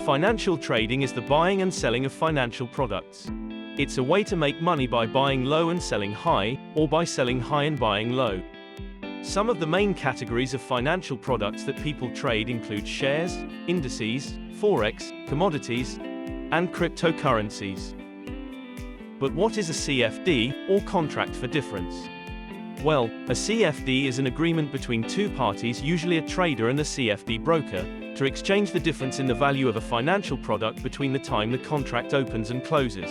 Financial trading is the buying and selling of financial products. It's a way to make money by buying low and selling high, or by selling high and buying low. Some of the main categories of financial products that people trade include shares, indices, forex, commodities, and cryptocurrencies. But what is a CFD, or contract for difference? Well, a CFD is an agreement between two parties, usually a trader and a CFD broker, to exchange the difference in the value of a financial product between the time the contract opens and closes.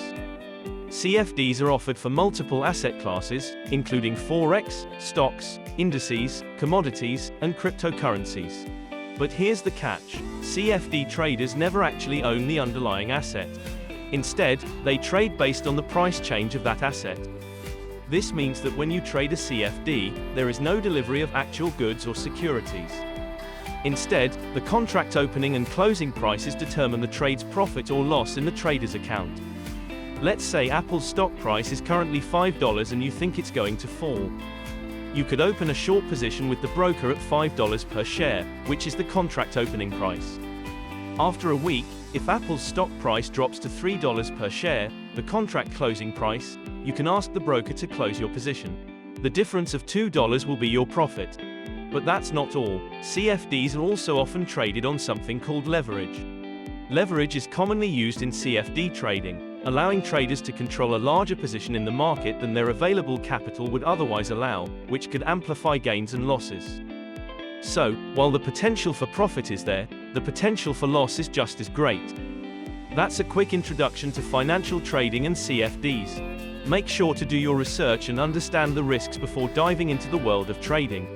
CFDs are offered for multiple asset classes, including forex, stocks, indices, commodities, and cryptocurrencies. But here's the catch: CFD traders never actually own the underlying asset. Instead, they trade based on the price change of that asset. This means that when you trade a CFD, there is no delivery of actual goods or securities. Instead, the contract opening and closing prices determine the trade's profit or loss in the trader's account. Let's say Apple's stock price is currently $5 and you think it's going to fall. You could open a short position with the broker at $5 per share, which is the contract opening price. After a week, if Apple's stock price drops to $3 per share, the contract closing price, you can ask the broker to close your position. The difference of $2 will be your profit. But that's not all. CFDs are also often traded on something called leverage. Leverage is commonly used in CFD trading, allowing traders to control a larger position in the market than their available capital would otherwise allow, which could amplify gains and losses. So, while the potential for profit is there, the potential for loss is just as great. That's a quick introduction to financial trading and CFDs. Make sure to do your research and understand the risks before diving into the world of trading.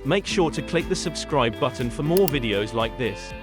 Make sure to click the subscribe button for more videos like this.